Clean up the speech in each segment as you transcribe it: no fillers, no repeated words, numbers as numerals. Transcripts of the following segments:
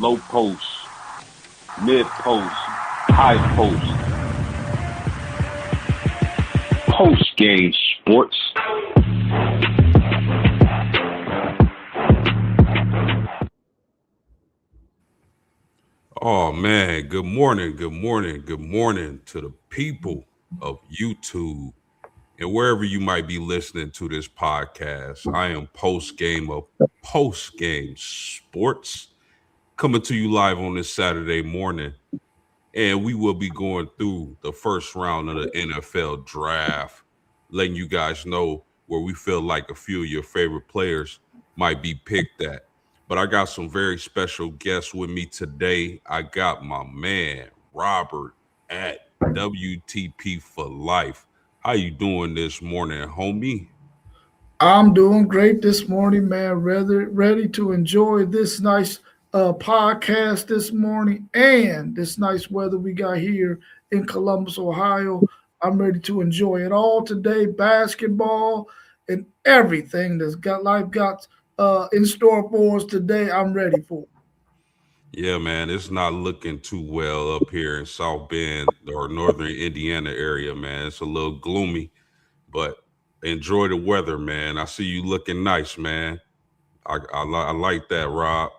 low post, mid post, high post, post game sports. Oh man, good morning, good morning, good morning to the people of YouTube and wherever you might be listening to this podcast. I am post game sports coming to you live on this Saturday morning. And we will be going through the first round of the NFL draft, letting you guys know where we feel like a few of your favorite players might be picked at. But I got some very special guests with me today. I got my man Robert at WTP for Life. How you doing this morning, homie? I'm doing great this morning, man. Ready to enjoy this nice podcast this morning and this nice weather we got here in Columbus, Ohio. I'm ready to enjoy it all today. Basketball and everything that's got life got in store for us today. I'm ready for. Yeah, man, it's not looking too well up here in South Bend or northern Indiana area, man. It's a little gloomy, but enjoy the weather, man. I see you looking nice, man. I like that, Rob.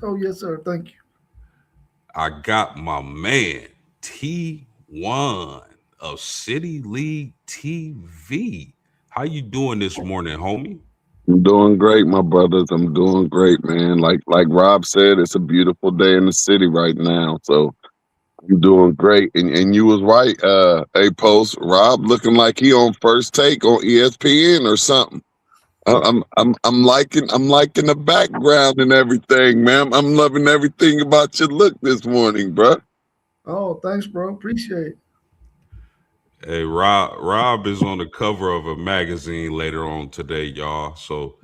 Oh yes, sir. Thank you. I got my man T1 of City League TV. How you doing this morning, homie? I'm doing great, my brothers. I'm doing great, man. Like Rob said, it's a beautiful day in the city right now. So I'm doing great. And you was right, a post, Rob looking like he on First Take on ESPN or something. I'm liking the background and everything, man. I'm loving everything about your look this morning, bro. Oh, thanks, bro. Appreciate it. Hey, Rob is on the cover of a magazine later on today, y'all. So,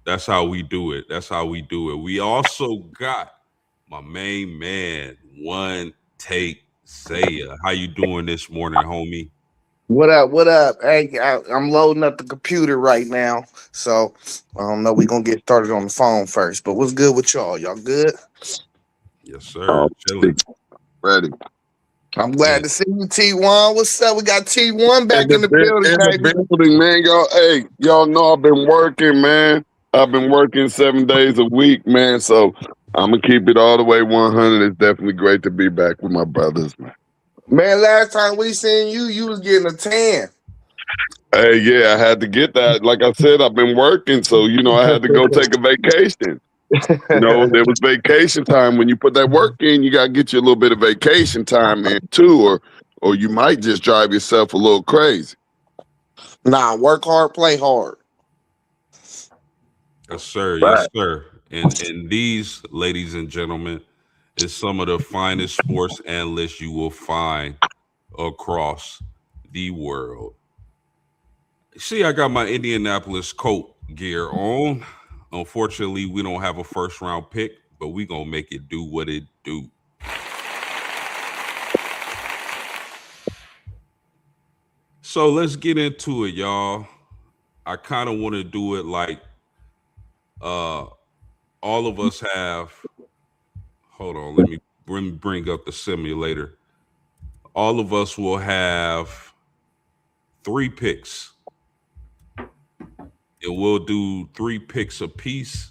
that's how we do it. That's how we do it. We also got my main man, One Take Zaya. How you doing this morning, homie? What up? What up? Hey, I'm loading up the computer right now, so I don't know. We're gonna get started on the phone first. But what's good with y'all? Y'all good? Yes, Oh, sir. Chilling. ready. I'm glad to see you, T1. What's up? We got T1 back in the building, In baby. the building, man. Y'all, hey, y'all know I've been working, man. I've been working 7 days a week, man. So I'm gonna keep it all the way 100. It's definitely great to be back with my brothers, man. Man, last time we seen you, you was getting a tan. Hey, yeah, I had to get that. Like I said, I've been working, so I had to go take a vacation. There was vacation time. When you put that work in, you gotta get you a little bit of vacation time in too, or you might just drive yourself a little crazy. Nah, work hard, play hard. Yes, sir. Yes, Right. sir. And these, ladies and gentlemen, is some of the finest sports analysts you will find across the world. See, I got my Indianapolis Colt gear on. Unfortunately, we don't have a first round pick, but we gonna make it do what it do. So let's get into it, y'all. I kind of want to do it like uh all of us have. Hold on, let me bring up the simulator. All of us will have 3 picks, and we'll do 3 picks apiece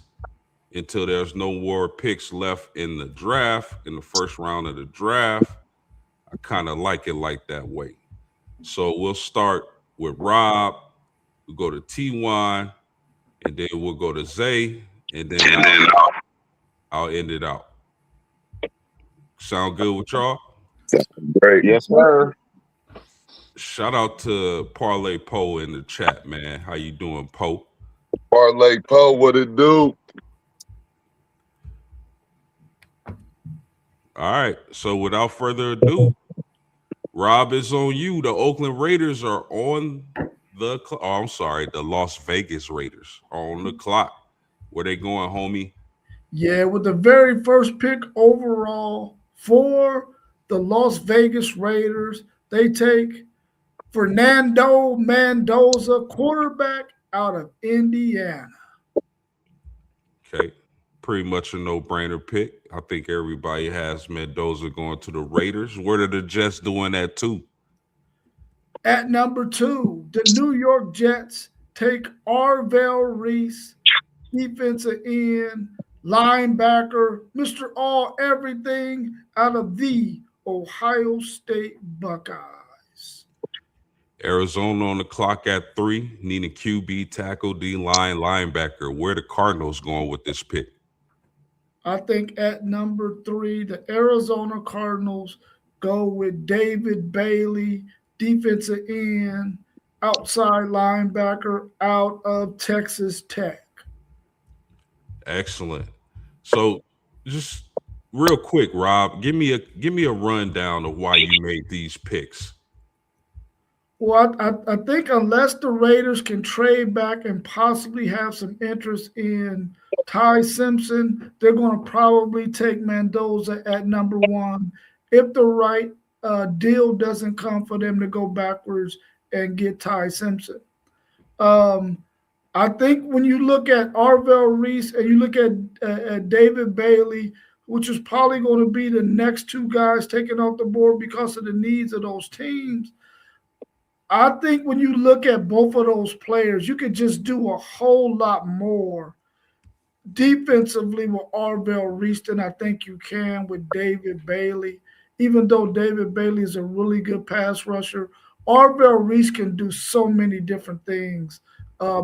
until there's no more picks left in the draft, in the first round of the draft. I kind of like it like that way. So we'll start with Rob, we'll go to T1, and then we'll go to Zay, and then I'll end it out. Sound good with y'all? Great. Yes, sir. Shout out to Parlay Poe in the chat, man. How you doing, Poe? Parlay Poe, what it do? All right. So without further ado, Rob, is on you. The Oakland Raiders are on the I'm sorry, the Las Vegas Raiders are on the clock. Where they going, homie? Yeah, with the very first pick overall for the Las Vegas Raiders, they take Fernando Mendoza, quarterback out of Indiana. Okay. Pretty much a no-brainer pick. I think everybody has Mendoza going to the Raiders. What are the Jets doing at 2? At number 2, the New York Jets take Arvell Reese, defensive end, linebacker, Mr. All Everything out of the Ohio State Buckeyes. Arizona on the clock at 3, needing QB, tackle, D-line, linebacker. Where the Cardinals going with this pick? I think at number 3, the Arizona Cardinals go with David Bailey, defensive end, outside linebacker out of Texas Tech. Excellent. So just real quick, Rob, give me a rundown of why you made these picks. Well, I think unless the Raiders can trade back and possibly have some interest in Ty Simpson, they're going to probably take Mendoza at number 1 if the right deal doesn't come for them to go backwards and get Ty Simpson. I think when you look at Arvell Reese and you look at David Bailey, which is probably going to be the next 2 guys taken off the board because of the needs of those teams, I think when you look at both of those players, you could just do a whole lot more defensively with Arvell Reese than I think you can with David Bailey. Even though David Bailey is a really good pass rusher, Arvell Reese can do so many different things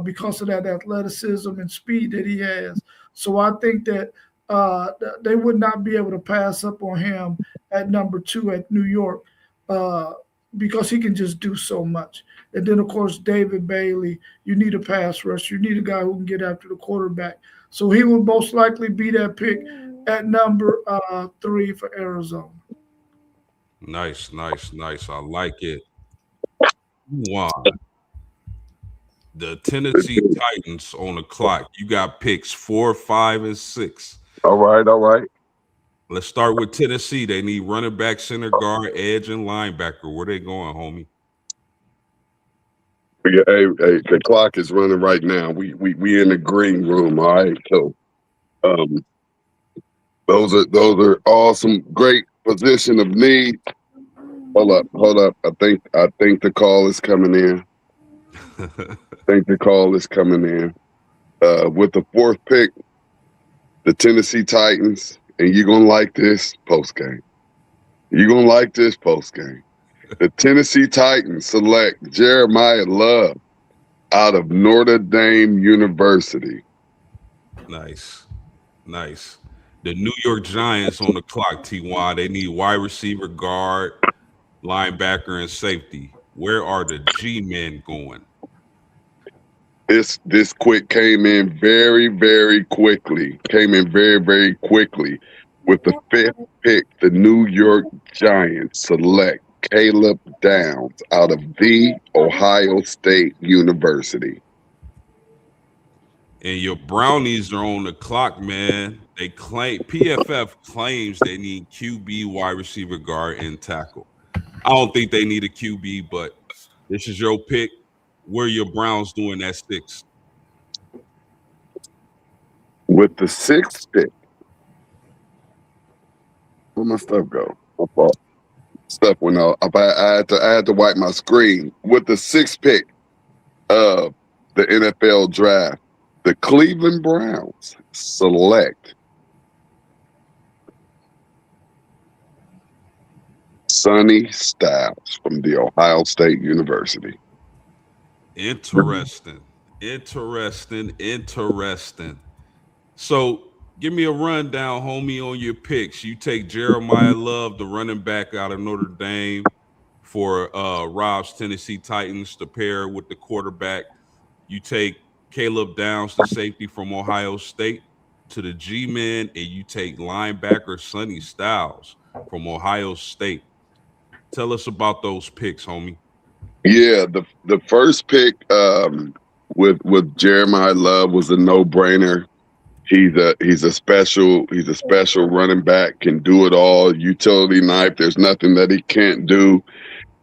because of that athleticism and speed that he has. So I think that they would not be able to pass up on him at number 2 at New York because he can just do so much. And then, of course, David Bailey, you need a pass rush. You need a guy who can get after the quarterback. So he would most likely be that pick at number 3 for Arizona. Nice. I like it. Wow. The Tennessee Titans on the clock. You got picks 4, 5, and 6. All right. Let's start with Tennessee. They need running back, center guard, edge, and linebacker. Where they going, homie? Yeah, hey, the clock is running right now. We in the green room. All right. So, those are awesome, great position of need. Hold up. I think the call is coming in. With the 4th pick, the Tennessee Titans, and you're gonna like this post game. The Tennessee Titans select Jeremiah Love out of Notre Dame University. Nice. The New York Giants on the clock, T1. They need wide receiver, guard, linebacker, and safety. Where are the G-men going? This quick came in very, very quickly. With the 5th pick, the New York Giants select Caleb Downs out of the Ohio State University. And your Brownies are on the clock, man. PFF claims they need QB, wide receiver, guard, and tackle. I don't think they need a QB, but this is your pick. Where your Browns doing at 6? With the 6th pick, where my stuff go? My fault. Stuff went out. I had to wipe my screen. With the 6th pick of the NFL draft, the Cleveland Browns select Sonny Styles from the Ohio State University. Interesting. So give me a rundown, homie, on your picks. You take Jeremiah Love, the running back out of Notre Dame, for Rob's Tennessee Titans to pair with the quarterback. You take Caleb Downs, the safety from Ohio State, to the G-men, and you take linebacker Sonny Styles from Ohio State. Tell us about those picks, homie. Yeah, the first pick with Jeremiah Love was a no-brainer. He's a special running back, can do it all, utility knife. There's nothing that he can't do.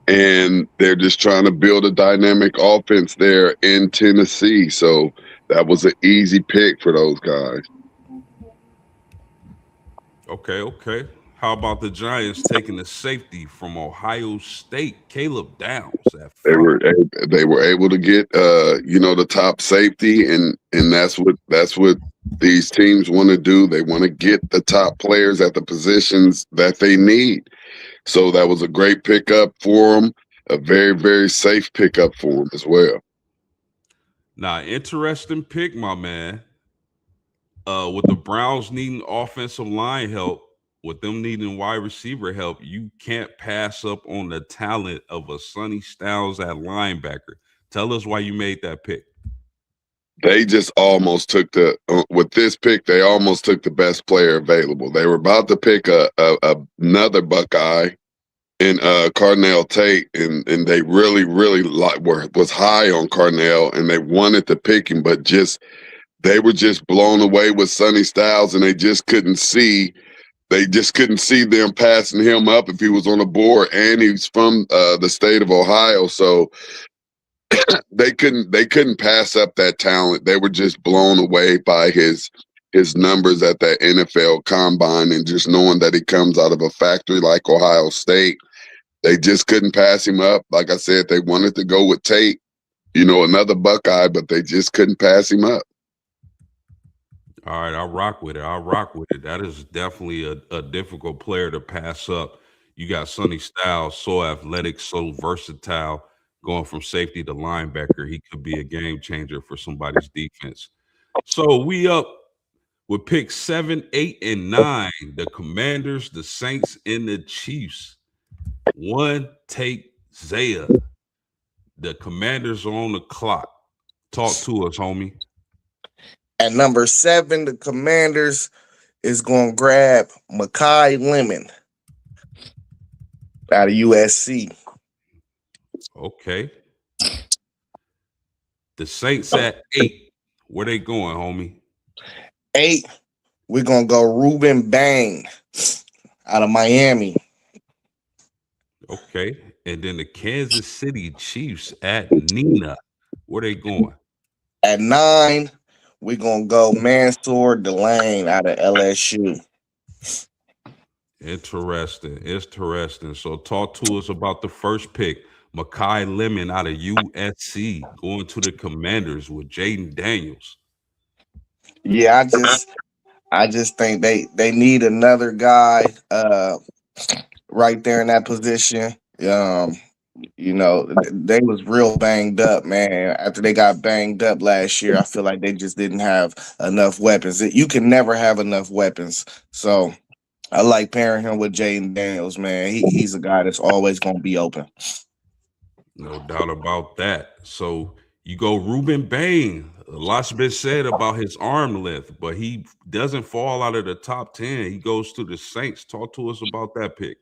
And they're just trying to build a dynamic offense there in Tennessee. So that was an easy pick for those guys. Okay. How about the Giants taking the safety from Ohio State, Caleb Downs at They 5? were able to get the top safety, and that's what these teams want to do. They want to get the top players at the positions that they need. So that was a great pickup for them, a very, very safe pickup for them as well. Now, interesting pick, my man. With the Browns needing offensive line help, with them needing wide receiver help, you can't pass up on the talent of a Sonny Styles at linebacker. Tell us why you made that pick. They just almost took with this pick. They almost took the best player available. They were about to pick another Buckeye in Carnell Tate, and they really was high on Carnell, and they wanted to pick him, but they were just blown away with Sonny Styles, and they just couldn't see them passing him up if he was on the board, and he's from the state of Ohio, so they couldn't pass up that talent. They were just blown away by his numbers at that NFL combine, and just knowing that he comes out of a factory like Ohio State. They just couldn't pass him up. Like I said, they wanted to go with Tate, another Buckeye, but they just couldn't pass him up. All right, I'll rock with it. That is definitely a difficult player to pass up. You got Sonny Styles, so athletic, so versatile, going from safety to linebacker. He could be a game changer for somebody's defense. So we up with pick 7, 8, and 9. The Commanders, the Saints, and the Chiefs. One take Zaya. The Commanders are on the clock. Talk to us, homie. At number 7, the Commanders is going to grab Makai Lemon out of USC. Okay. The Saints at 8. Where they going, homie? 8, we're going to go Ruben Bang out of Miami. Okay. And then the Kansas City Chiefs at Nina. Where they going? At 9, we're going to go Mansour Delane out of LSU. Interesting. So talk to us about the first pick. Makai Lemon out of USC going to the Commanders with Jaden Daniels. Yeah, I just think they need another guy right there in that position. They was real banged up, man. After they got banged up last year, I feel like they just didn't have enough weapons. You can never have enough weapons. So I like pairing him with Jaden Daniels, man. He's a guy that's always going to be open. No doubt about that. So you go Ruben Bain. A lot's been said about his arm length, but he doesn't fall out of the top 10. He goes to the Saints. Talk to us about that pick.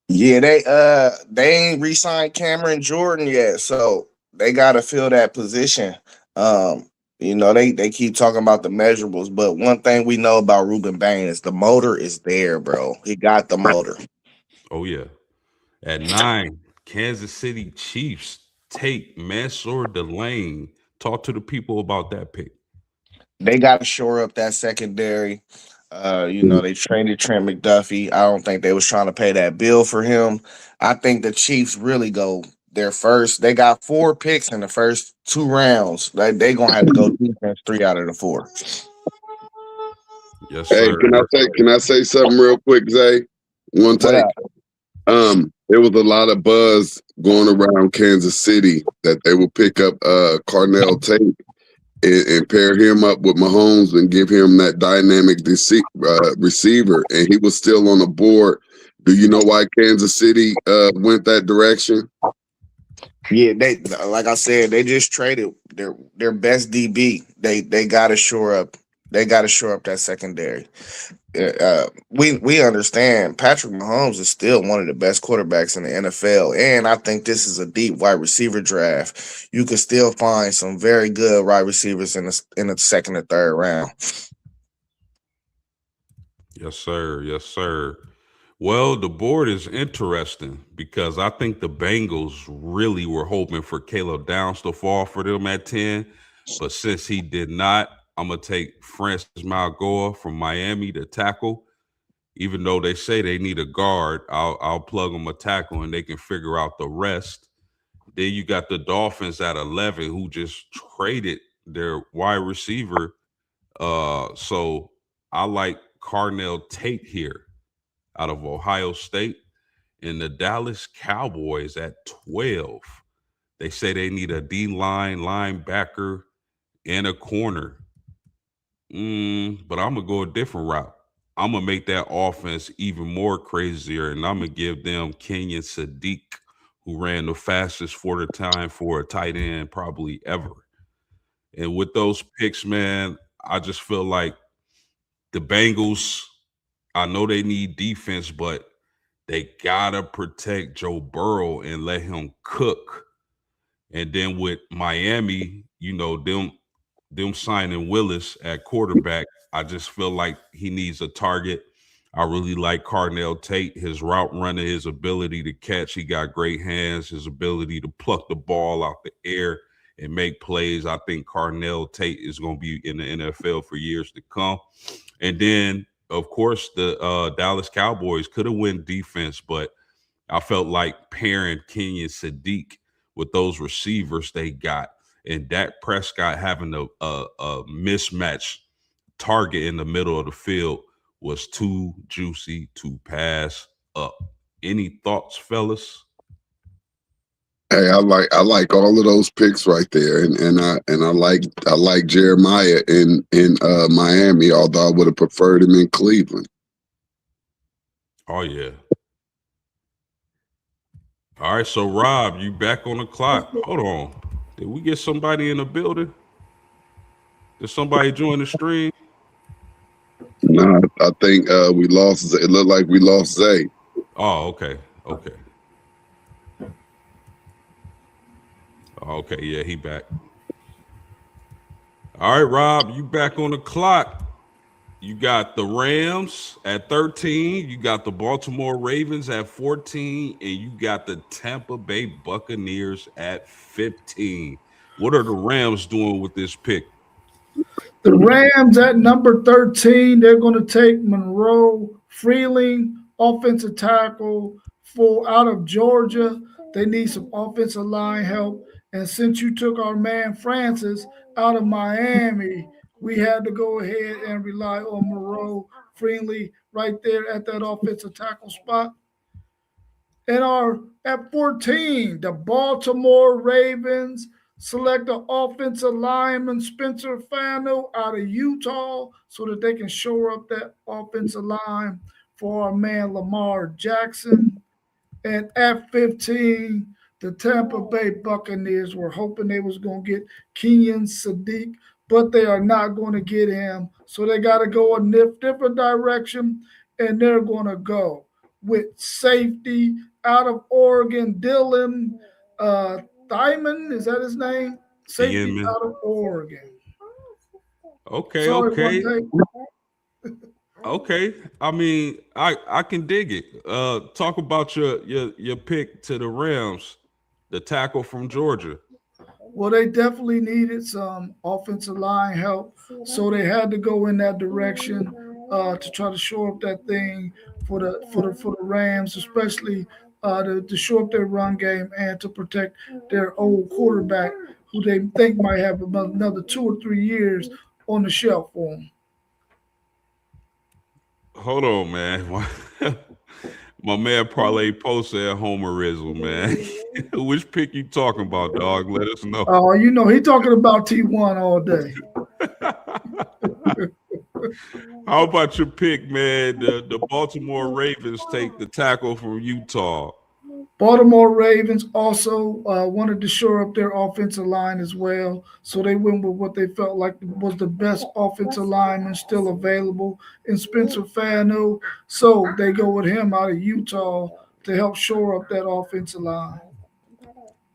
Yeah, they ain't re-signed Cameron Jordan yet, so they got to fill that position. They keep talking about the measurables, but one thing we know about Ruben Bain is the motor is there, bro. He got the motor. Oh yeah. At 9, Kansas City Chiefs take Mansour Delane. Talk to the people about that pick. They got to shore up that secondary. They traded Trent McDuffie. I don't think they was trying to pay that bill for him. I think the Chiefs really go their first. They got 4 picks in the first 2 rounds. They going to have to go defense 3 out of the 4. Yes, hey, sir. can I say something real quick, Zay? One take. There was a lot of buzz going around Kansas City that they will pick up Carnell Tate and pair him up with Mahomes and give him that dynamic receiver, and he was still on the board. Do you know why Kansas City went that direction? Yeah, they like I said, they just traded their best DB. They got to shore up. They got to shore up that secondary. We understand Patrick Mahomes is still one of the best quarterbacks in the NFL, and I think this is a deep wide receiver draft. You can still find some very good wide receivers in the second or third round. Yes, sir. Well, the board is interesting because I think the Bengals really were hoping for Caleb Downs to fall for them at 10, but since he did not, I'm going to take Francis Malgoa from Miami to tackle. even though they say they need a guard, I'll plug them a tackle and they can figure out the rest. Then you got the Dolphins at 11 who just traded their wide receiver. So I like Carnell Tate here out of Ohio State, and the Dallas Cowboys at 12. They say they need a D-line linebacker and a corner. But I'm going to go a different route. I'm going to make that offense even more crazier, and I'm going to give them Kenyon Sadiq, who ran the fastest 40 time for a tight end probably ever. And with those picks, man, I just feel like the Bengals, I know they need defense, but they got to protect Joe Burrow and let him cook. And then with Miami, them signing Willis at quarterback, I just feel like he needs a target. I really like Carnell Tate, his route running, his ability to catch. He got great hands, his ability to pluck the ball out the air and make plays. I think Carnell Tate is going to be in the NFL for years to come. And then, of course, the Dallas Cowboys could have won defense, but I felt like pairing Kenyon Sadiq with those receivers they got, and Dak Prescott having a mismatch target in the middle of the field was too juicy to pass up. Any thoughts, fellas? Hey, I like all of those picks right there, and I like Jeremiah in Miami, although I would have preferred him in Cleveland. Oh yeah. All right, so Rob, you back on the clock. Hold on. Did we get somebody in the building? Did somebody join the stream? No, I think we lost. It looked like we lost Zay. Oh, okay. Okay, yeah, he back. All right, Rob, you back on the clock. You got the Rams at 13. You got the Baltimore Ravens at 14. And you got the Tampa Bay Buccaneers at 15. What are the Rams doing with this pick? The Rams at number 13, they're going to take Monroe Freeling, offensive tackle, out of Georgia. They need some offensive line help. And since you took our man Francis out of Miami, we had to go ahead and rely on Monroe Freeling right there at that offensive tackle spot. And at 14, the Baltimore Ravens select an offensive lineman, Spencer Fano, out of Utah, so that they can shore up that offensive line for our man Lamar Jackson. And at 15, the Tampa Bay Buccaneers were hoping they was going to get Kenyon Sadiq, but they are not going to get him. So they got to go a different direction, and they're going to go with safety out of Oregon, Dylan Diamond, is that his name? Safety out of Oregon. Okay, sorry, okay. I mean, I can dig it. Talk about your pick to the Rams, the tackle from Georgia. Well, they definitely needed some offensive line help, so they had to go in that direction to try to shore up that thing for the Rams, especially to shore up their run game and to protect their old quarterback, who they think might have another 2 or 3 years on the shelf for them. Hold on, man. My man Parlay posted at Homerism, man. Which pick you talking about, dog? Let us know. Oh, he talking about T1 all day. How about your pick, man? The Baltimore Ravens take the tackle from Utah. Baltimore Ravens also wanted to shore up their offensive line as well, so they went with what they felt like was the best offensive lineman still available in Spencer Fano. So they go with him out of Utah to help shore up that offensive line.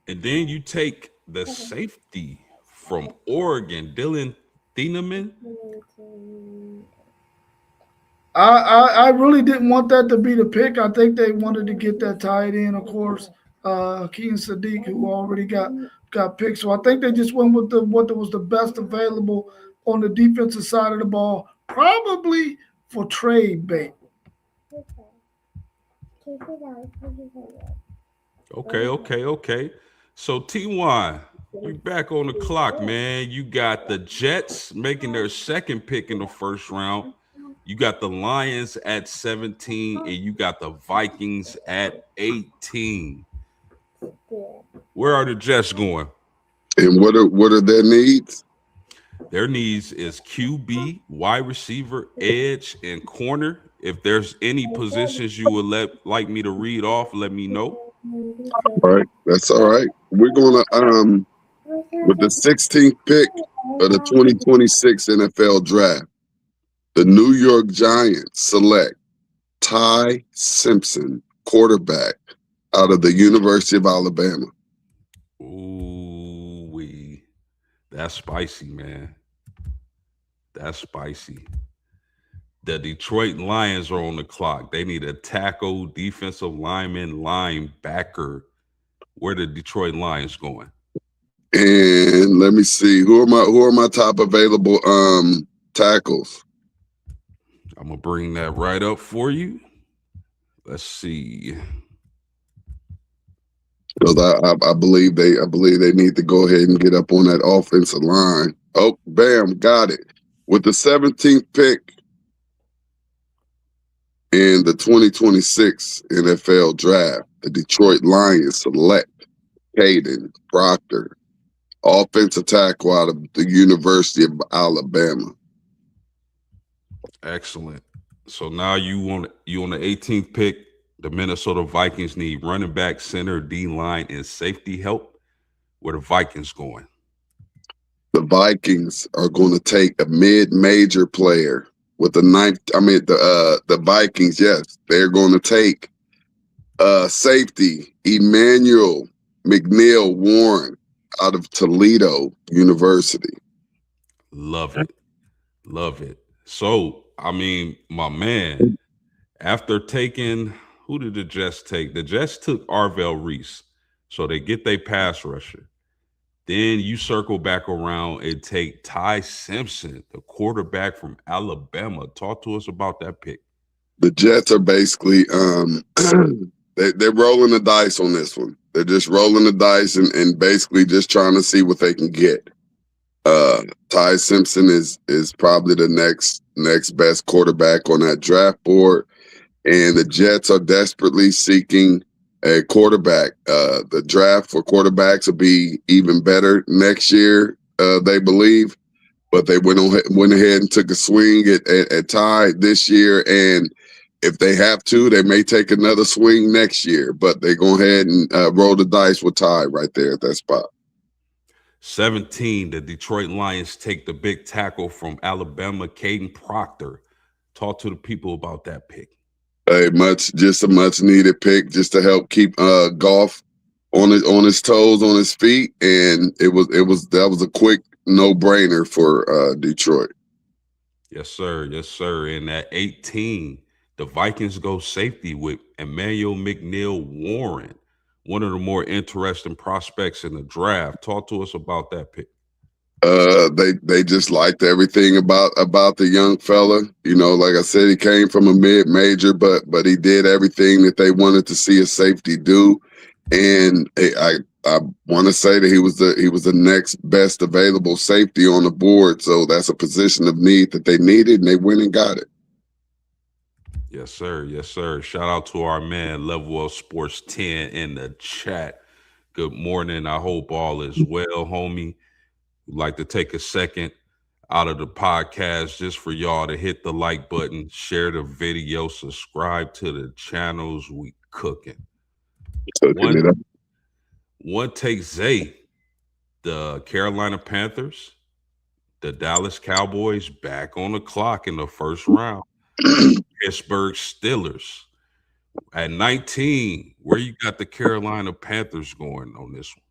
And then you take the safety from Oregon, Dylan Thieneman. I really didn't want that to be the pick. I think they wanted to get that tight end, of course, Kenyon Sadiq, who already got picked. So I think they just went with what was the best available on the defensive side of the ball, probably for trade bait. Okay. So T1, you back on the clock, man. You got the Jets making their second pick in the first round. You got the Lions at 17, and you got the Vikings at 18. Where are the Jets going? And what are their needs? Their needs is QB, wide receiver, edge, and corner. If there's any positions you would like me to read off, let me know. All right, that's all right. We're gonna with the 16th pick of the 2026 NFL Draft, the New York Giants select Ty Simpson, quarterback out of the University of Alabama. Ooh, that's spicy, man. That's spicy. The Detroit Lions are on the clock. They need a tackle, defensive lineman, linebacker. Where the Detroit Lions going? And let me see, who are my top available tackles? I'm gonna bring that right up for you. Let's see. Because I believe they need to go ahead and get up on that offensive line. Oh, bam, got it. With the 17th pick in the 2026 NFL Draft, the Detroit Lions select Caden Proctor, offensive tackle out of the University of Alabama. Excellent. So now you on the 18th pick. The Minnesota Vikings need running back, center, D-line, and safety help. Where the Vikings going? The Vikings are going to take a mid-major player with the ninth. I mean, the Vikings, yes, they're going to take safety Emmanuel McNeil Warren out of Toledo University. Love it. So, I mean, my man, after taking, who did the Jets take? The Jets took Arvell Reese. So they get their pass rusher. Then you circle back around and take Ty Simpson, the quarterback from Alabama. Talk to us about that pick. The Jets are basically they're rolling the dice on this one. They're just rolling the dice and basically just trying to see what they can get. Ty Simpson is probably the next best quarterback on that draft board, and the Jets are desperately seeking a quarterback. The draft for quarterbacks will be even better next year, they believe. But they went ahead and took a swing at Ty this year, and if they have to, they may take another swing next year. But they go ahead and roll the dice with Ty right there at that spot. 17, the Detroit Lions take the big tackle from Alabama, Caden Proctor. Talk to the people about that pick. A much needed pick just to help keep Goff on his toes, on his feet, and that was a quick no-brainer for Detroit. Yes, sir. And at 18, the Vikings go safety with Emmanuel McNeil Warren, one of the more interesting prospects in the draft. Talk to us about that pick. They just liked everything about the young fella. You know, like I said, he came from a mid-major, but he did everything that they wanted to see a safety do. And I want to say that he was the next best available safety on the board. So that's a position of need that they needed, and they went and got it. Yes, sir. Shout out to our man Level Up Sports 10 in the chat. Good morning. I hope all is well, homie. We'd like to take a second out of the podcast just for y'all to hit the like button, share the video, subscribe to the channels. We cooking. One take Zay, the Carolina Panthers, the Dallas Cowboys back on the clock in the first round. Pittsburgh Steelers at 19. Where you got the Carolina Panthers going on this one?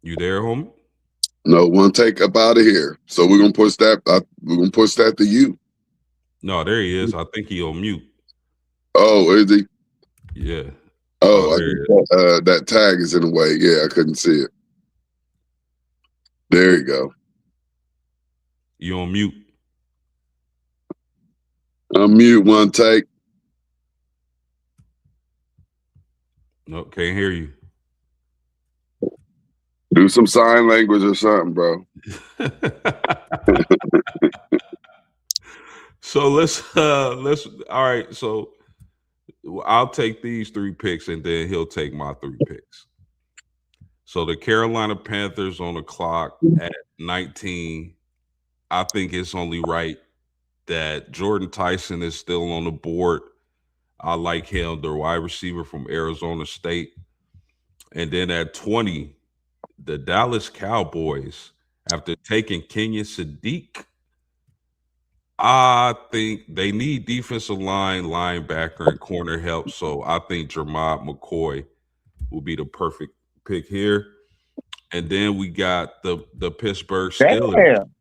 You there, homie? No, one take up out of here. So we're gonna push that. We're gonna push that to you. No, there he is. I think he on mute. Oh, is he? Yeah. Oh, that tag is in the way. Yeah, I couldn't see it. There you go. You on mute. Unmute one take. No, can't hear you. Do some sign language or something, bro. So let's all right. So I'll take these 3 picks and then he'll take my 3 picks. So the Carolina Panthers on the clock at 19. I think it's only right that Jordan Tyson is still on the board. I like him, the wide receiver from Arizona State. And then at 20, the Dallas Cowboys, after taking Kenyon Sadiq, I think they need defensive line, linebacker, and corner help. So I think Jermod McCoy will be the perfect pick here. And then we got the Pittsburgh Steelers. Damn.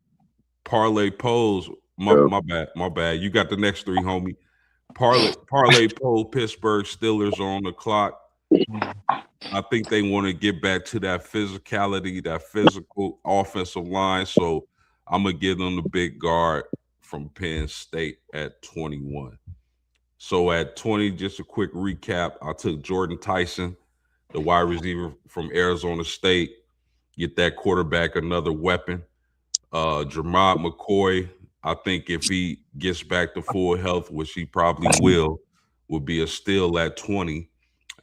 Parlay Pose. My bad. You got the next 3, homie. Parlay Pole, Pittsburgh Steelers on the clock. I think they want to get back to that physicality, that physical offensive line. So I'm going to give them the big guard from Penn State at 21. So at 20, just a quick recap, I took Jordan Tyson, the wide receiver from Arizona State. Get that quarterback another weapon. Jermod McCoy, I think if he gets back to full health, which he probably will be a steal at 20.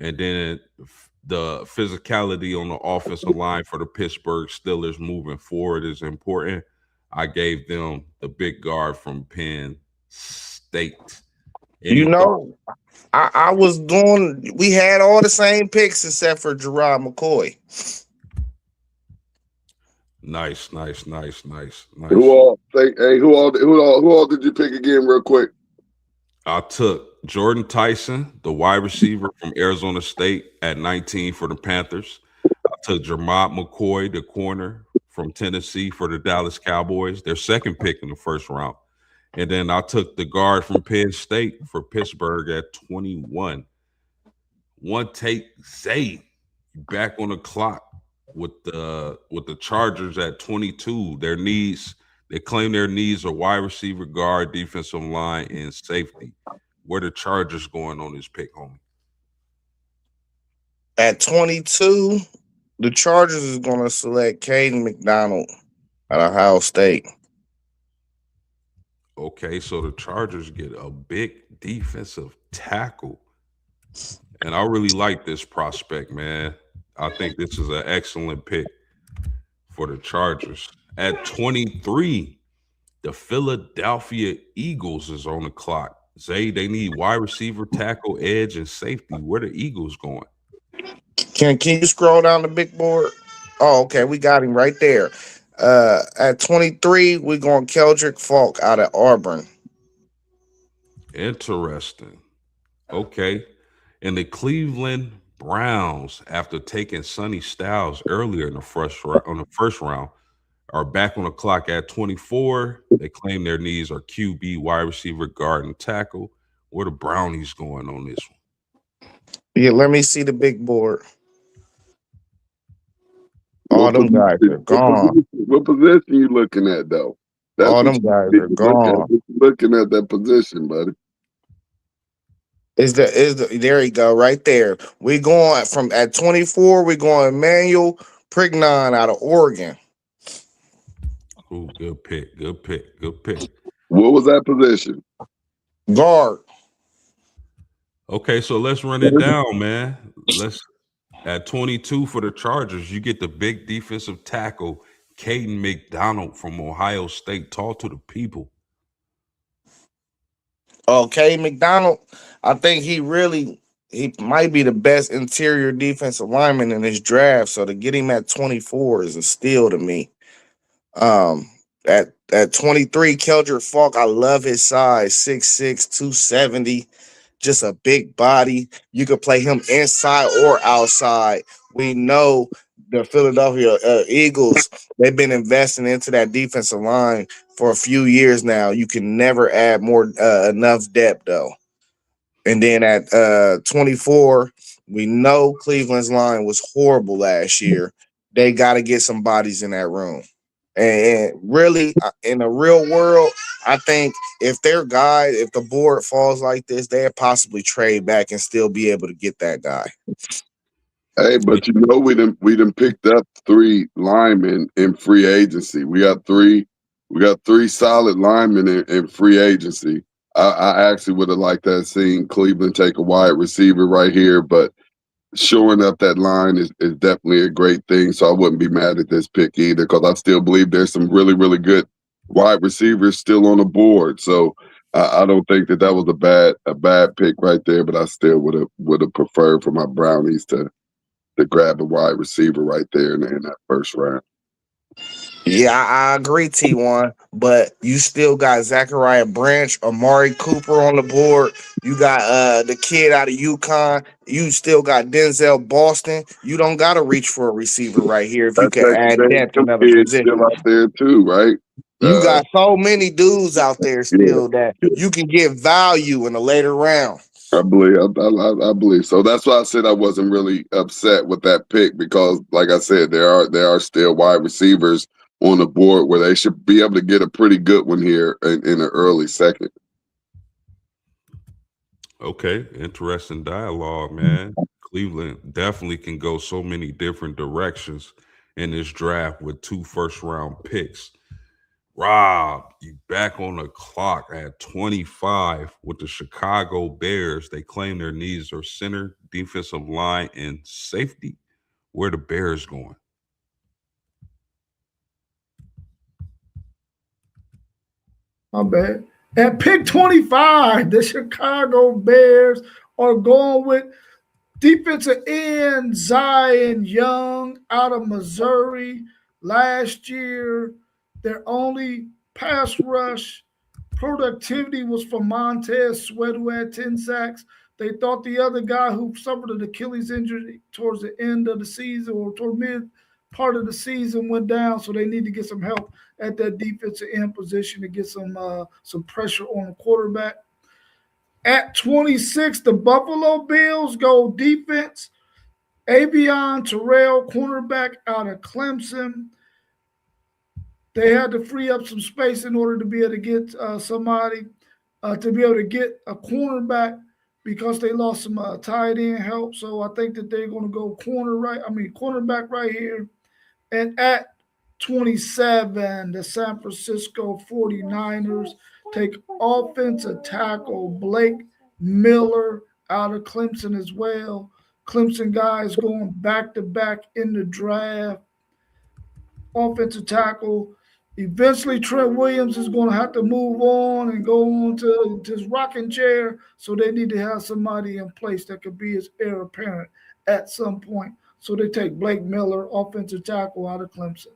And then the physicality on the offensive line for the Pittsburgh Steelers moving forward is important. I gave them the big guard from Penn State. You know, I was doing. We had all the same picks except for Jermod McCoy. Nice. Who all did you pick again, real quick? I took Jordan Tyson, the wide receiver from Arizona State, at 19 for the Panthers. I took Jermod McCoy, the corner from Tennessee, for the Dallas Cowboys, their second pick in the first round. And then I took the guard from Penn State for Pittsburgh at 21. One take, Zay, back on the clock with the Chargers at 22. They claim their needs are wide receiver, guard, defensive line, and safety. Where the Chargers going on this pick, homie? At 22, the Chargers is going to select Caden McDonald at Ohio State. Okay, so the Chargers get a big defensive tackle. And I really like this prospect, man. I think this is an excellent pick for the Chargers. At 23, the Philadelphia Eagles is on the clock. Zay, they need wide receiver, tackle, edge, and safety. Where the Eagles going? Can you scroll down the big board? Oh, okay, we got him right there. At 23, we're going Keldrick Falk out of Auburn. Interesting. Okay. And the Cleveland Browns, after taking Sonny Styles earlier in the first round, are back on the clock at 24. They claim their needs are QB, wide receiver, guard, and tackle. Where the Brownies going on this one? Yeah, let me see the big board. All them guys are gone. What position you looking at, though? All them guys are gone. Looking at that position, buddy. There you go, right there. We going from at 24. We're going Emmanuel Prignon out of Oregon. Ooh, good pick. What was that position? Guard. Okay, so let's run it down, man. At 22 for the Chargers, you get the big defensive tackle, Caden McDonald from Ohio State. Talk to the people. Okay, McDonald, I think he might be the best interior defensive lineman in this draft. So to get him at 24 is a steal to me. At 23, Keldrick Falk, I love his size, 6'6", 270, just a big body. You could play him inside or outside. We know the Philadelphia Eagles, they've been investing into that defensive line for a few years now. You can never add enough depth, though. And then at 24, we know Cleveland's line was horrible last year. They got to get some bodies in that room. And really, in the real world, I think if their guy, if the board falls like this, they'd possibly trade back and still be able to get that guy. Hey, but we done picked up 3 linemen in free agency. We got three solid linemen in free agency. I actually would have liked that seen Cleveland take a wide receiver right here, but shoring up that line is definitely a great thing. So I wouldn't be mad at this pick either, because I still believe there's some really, really good wide receivers still on the board. So I don't think that was a bad pick right there, but I still would have preferred for my Brownies to grab a wide receiver right there in that first round. Yeah, I agree, T1, but you still got Zachariah Branch, Amari Cooper on the board. You got the kid out of UConn. You still got Denzel Boston. You don't got to reach for a receiver right here if you can add depth in another position. Still out there too, right? You got so many dudes out there still that you can get value in a later round. I believe so. That's why I said I wasn't really upset with that pick, because, like I said, there are still wide receivers on the board where they should be able to get a pretty good one here in an early second. Okay, interesting dialogue, man. Cleveland definitely can go so many different directions in this draft with 2 first-round picks. Rob, you back on the clock at 25 with the Chicago Bears. They claim their needs are center, defensive line, and safety. Where the Bears going? My bad. At pick 25, the Chicago Bears are going with defensive end Zion Young out of Missouri. Last year, their only pass rush productivity was from Montez Sweat, who had 10 sacks. They thought the other guy who suffered an Achilles injury towards the end of the season or toward mid part of the season went down, so they need to get some help at that defensive end position to get some pressure on the quarterback. At 26, the Buffalo Bills go defense. Avion Terrell, cornerback out of Clemson. They had to free up some space in order to be able to get somebody to be able to get a cornerback, because they lost some tight end help. So I think that they're going to go cornerback right here. And at 27, the San Francisco 49ers take offensive tackle Blake Miller out of Clemson as well. Clemson guys going back-to-back in the draft. Offensive tackle. Eventually, Trent Williams is going to have to move on and go on to his rocking chair, so they need to have somebody in place that could be his heir apparent at some point. So they take Blake Miller, offensive tackle out of Clemson.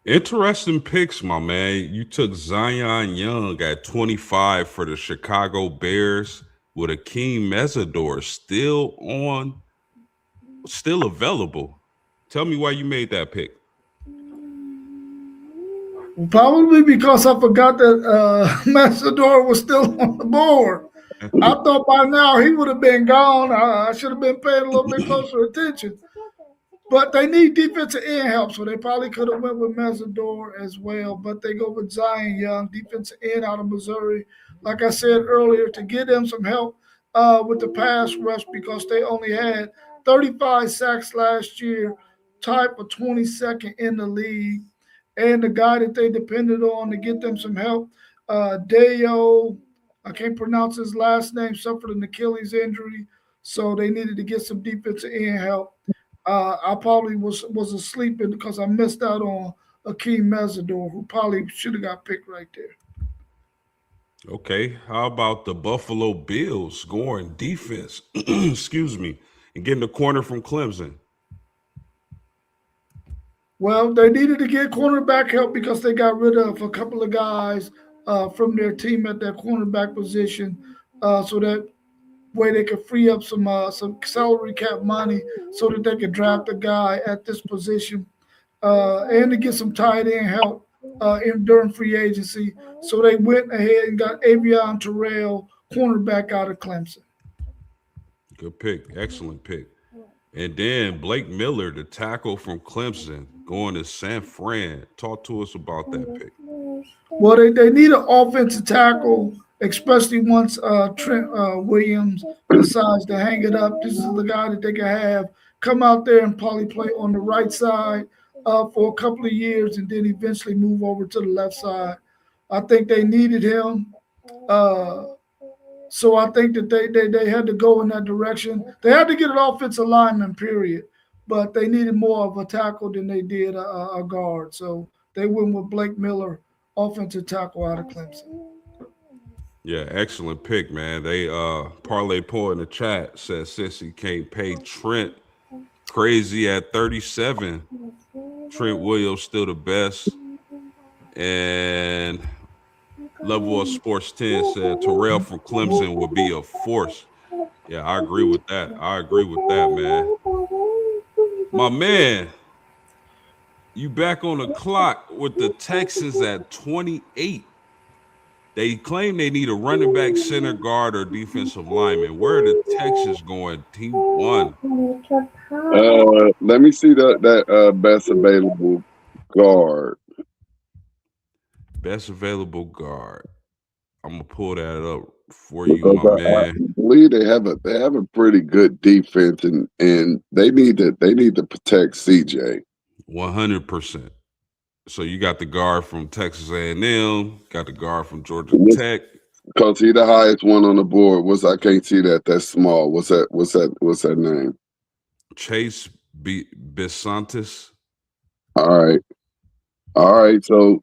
Interesting picks, my man. You took Zion Young at 25 for the Chicago Bears with Akeem Mesidor still available. Tell me why you made that pick. Probably because I forgot that Mesidor was still on the board. I thought by now he would have been gone. I should have been paying a little bit closer attention. But they need defensive end help, so they probably could have went with Mesidor as well. But they go with Zion Young, defensive end out of Missouri. Like I said earlier, to get them some help with the pass rush, because they only had 35 sacks last year, tied for 22nd in the league. And the guy that they depended on to get them some help, Deo, I can't pronounce his last name, suffered an Achilles injury, so they needed to get some defensive end help. I probably was asleep because I missed out on Akeem Mesidor, who probably should have got picked right there. Okay, how about the Buffalo Bills scoring defense, excuse me, and getting the corner from Clemson? Well, they needed to get cornerback help because they got rid of a couple of guys from their team at their cornerback position, so that way they could free up some salary cap money so that they could draft a guy at this position and to get some tight end help during free agency. So they went ahead and got Avion Terrell, cornerback out of Clemson. Good pick. Excellent pick. And then Blake Miller, the tackle from Clemson, going to San Fran. Talk to us about that pick. Well, they need an offensive tackle, especially once Trent Williams decides to hang it up. This is the guy that they can have come out there and probably play on the right side for a couple of years and then eventually move over to the left side. I think they needed him. So I think that they had to go in that direction. They had to get an offensive lineman, period. But they needed more of a tackle than they did a guard. So they went with Blake Miller, offensive tackle out of Clemson. Yeah, excellent pick, man. They Parlay Poor in the chat said since he can't pay Trent crazy at 37, Trent Williams still the best. And Level of Sports 10 said Terrell from Clemson would be a force. Yeah, I agree with that. Man. My man, you back on the clock with the Texans at 28. They claim they need a running back, center, guard, or defensive lineman. Where are the Texans going? Team 1. Let me see that best available guard. Best available guard. I'm gonna pull that up for you, my man. I believe they have a pretty good defense, and they need to protect CJ. 100%. So you got the guard from Texas A&M, got the guard from Georgia Tech. Because he's the highest one on the board. I can't see that. That's small. What's that name? Chase Bisontis. All right. So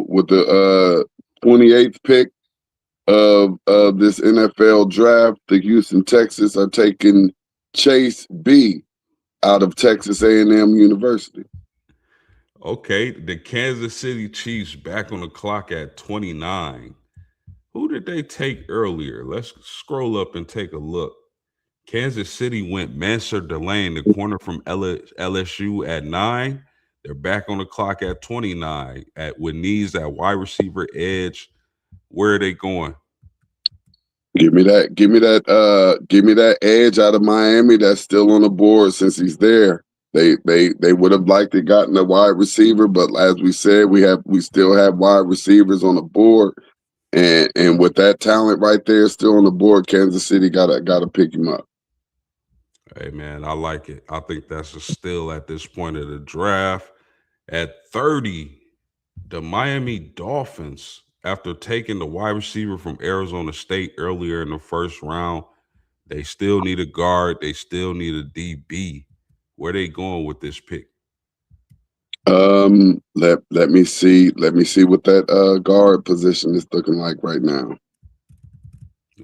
with the 28th pick of this NFL draft, the Houston Texans are taking Chase B out of Texas A&M University. Okay, the Kansas City Chiefs back on the clock at 29. Who did they take earlier? Let's scroll up and take a look. Kansas City went Mansur Delane, the corner from LSU, at 9. They're back on the clock at 29 with needs at wide receiver, edge. Where are they going? Give me that edge out of Miami that's still on the board since he's there. They would have liked to gotten a wide receiver, but as we said, we still have wide receivers on the board, and with that talent right there still on the board, Kansas City gotta pick him up. Hey man, I like it. I think that's a steal at this point of the draft. At 30, the Miami Dolphins, after taking the wide receiver from Arizona State earlier in the first round, they still need a guard. They still need a DB. Where they going with this pick? Let me see what that guard position is looking like right now.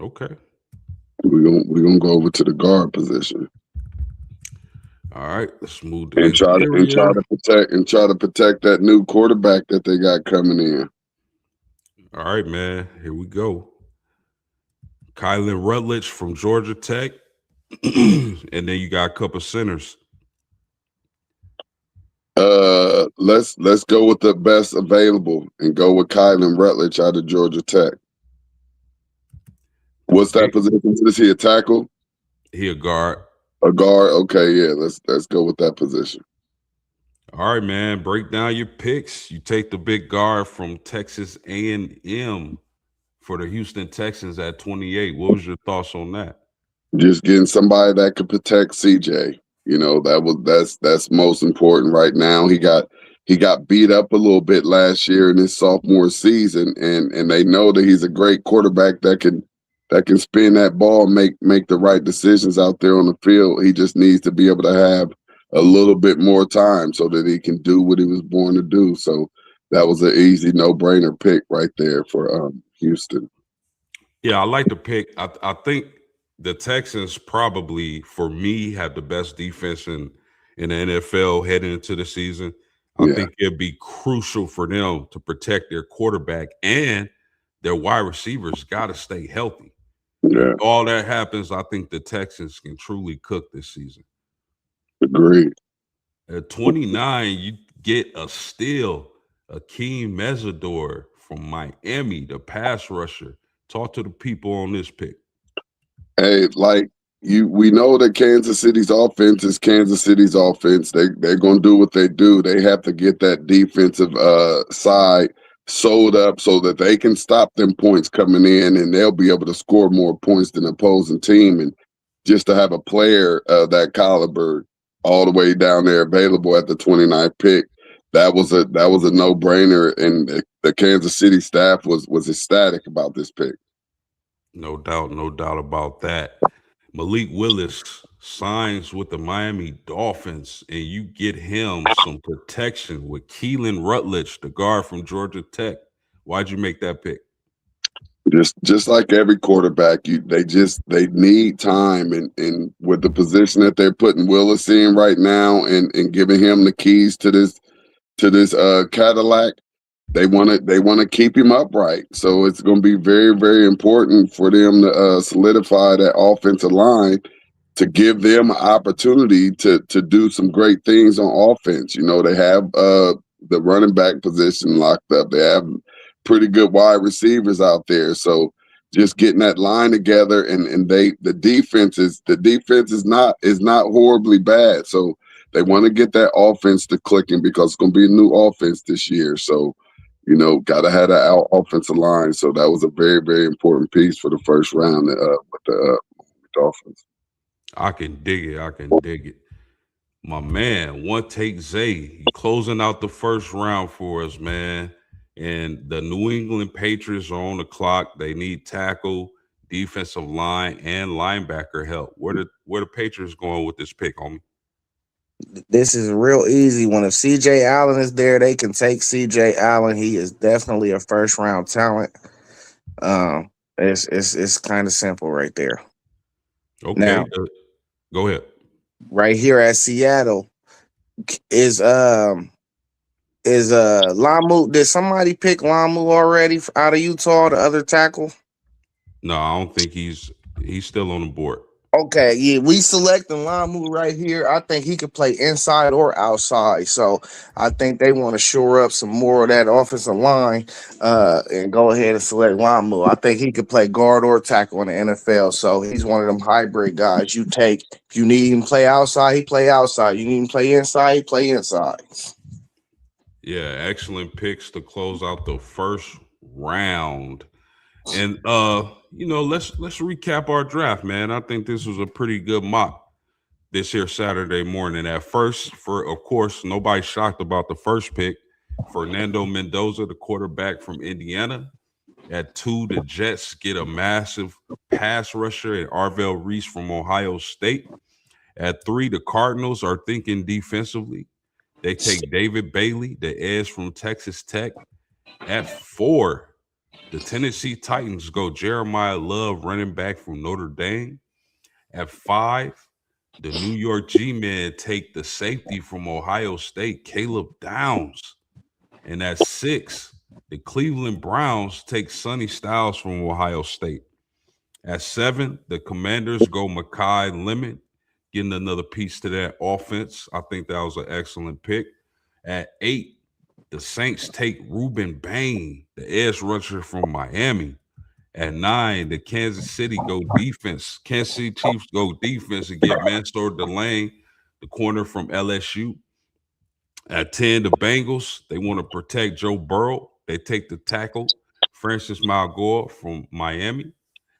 Okay. We're gonna go over to the guard position. All right, let's move to and try to protect that new quarterback that they got coming in. All right, man. Here we go. Kylan Rutledge from Georgia Tech, and then you got a couple centers. Let's go with the best available and go with Kylan Rutledge out of Georgia Tech. What's that position? Is he a tackle? He a guard. A guard. Okay, yeah. Let's go with that position. All right, man. Break down your picks. You take the big guard from Texas A&M for the Houston Texans at 28. What was your thoughts on that? Just getting somebody that could protect CJ. You know, that's most important right now. He got beat up a little bit last year in his sophomore season, and they know that he's a great quarterback that can spin that ball and make the right decisions out there on the field. He just needs to be able to have a little bit more time so that he can do what he was born to do. So that was an easy no-brainer pick right there for Houston. Yeah, I like the pick. I think the Texans probably, for me, have the best defense in the NFL heading into the season. I think it'd be crucial for them to protect their quarterback, and their wide receivers got to stay healthy. Yeah. If all that happens, I think the Texans can truly cook this season. Agreed. At 29, you get a steal, Akeem Mesidor from Miami, the pass rusher. Talk to the people on this pick. Hey, like we know that Kansas City's offense is Kansas City's offense. They're gonna do what they do. They have to get that defensive side sold up so that they can stop them points coming in, and they'll be able to score more points than the opposing team. And just to have a player of that caliber all the way down there available at the 29th pick, that was a no-brainer, and the Kansas City staff was ecstatic about this pick. No doubt about that. Malik Willis signs with the Miami Dolphins, and you get him some protection with Keelan Rutledge, the guard from Georgia Tech. Why'd you make that pick? Just like every quarterback, they need time, and with the position that they're putting Willis in right now, and giving him the keys to this Cadillac, they want to keep him upright. So it's going to be very, very important for them to solidify that offensive line to give them an opportunity to do some great things on offense. You know, they have the running back position locked up. They have pretty good wide receivers out there. So just getting that line together, and the defense is not horribly bad. So they want to get that offense to clicking, because it's going to be a new offense this year. So, you know, got to have that offensive line. So that was a very, very important piece for the first round with the Dolphins. I can dig it. My man, One Take Zay, closing out the first round for us, man. And the New England Patriots are on the clock. They need tackle, defensive line, and linebacker help. Where the Patriots going with this pick, homie? This is a real easy one. If CJ Allen is there, they can take CJ Allen. He is definitely a first round talent. It's kind of simple right there. Okay, now, go ahead. Right here at Seattle is Lamu. Did somebody pick Lamu already out of Utah, the other tackle? No, I don't think he's still on the board. Okay, yeah, we selecting Lamu right here. I think he could play inside or outside. So I think they want to shore up some more of that offensive line and go ahead and select Lamu. I think he could play guard or tackle in the NFL. So he's one of them hybrid guys you take. If you need him to play outside, he play outside. You need him to play inside, he play inside. Yeah, excellent picks to close out the first round. And you know, let's recap our draft, man. I think this was a pretty good mock this here Saturday morning. At first, of course, nobody's shocked about the first pick. Fernando Mendoza, the quarterback from Indiana. At 2, the Jets get a massive pass rusher in Arvell Reese from Ohio State. At 3, the Cardinals are thinking defensively. They take David Bailey, the edge from Texas Tech. At 4, the Tennessee Titans go Jeremiah Love, running back from Notre Dame. At 5, the New York G-Men take the safety from Ohio State, Caleb Downs. And at 6, the Cleveland Browns take Sonny Styles from Ohio State. At 7, the Commanders go Mekhi Lemon, getting another piece to that offense. I think that was an excellent pick. At 8, the Saints take Ruben Bain, the edge rusher from Miami. At 9, the Kansas City go defense. Kansas City Chiefs go defense and get Mansour Delane, the corner from LSU. At 10, the Bengals, they want to protect Joe Burrow. They take the tackle, Francis Malgoa from Miami.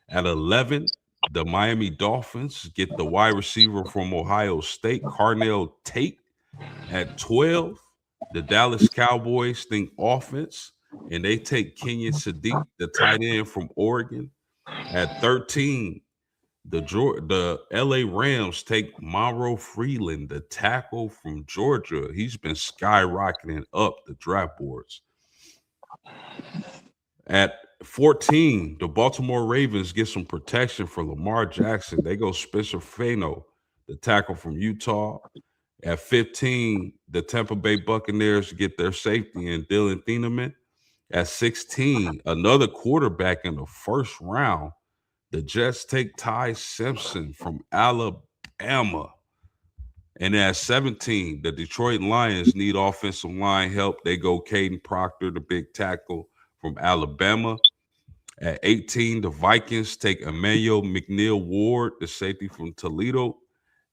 At 11, the Miami Dolphins get the wide receiver from Ohio State, Carnell Tate. At 12, the Dallas Cowboys think offense, and they take Kenyon Sadiq, the tight end from Oregon. At 13, the LA Rams take Monroe Freeland, the tackle from Georgia. He's been skyrocketing up the draft boards. At 14, the Baltimore Ravens get some protection for Lamar Jackson. They go Spencer Fano, the tackle from Utah. At 15, the Tampa Bay Buccaneers get their safety in Dylan Thieneman. At 16, another quarterback in the first round, the Jets take Ty Simpson from Alabama. And at 17, the Detroit Lions need offensive line help. They go Caden Proctor, the big tackle from Alabama. At 18, the Vikings take Emmanuel McNeil Ward, the safety from Toledo.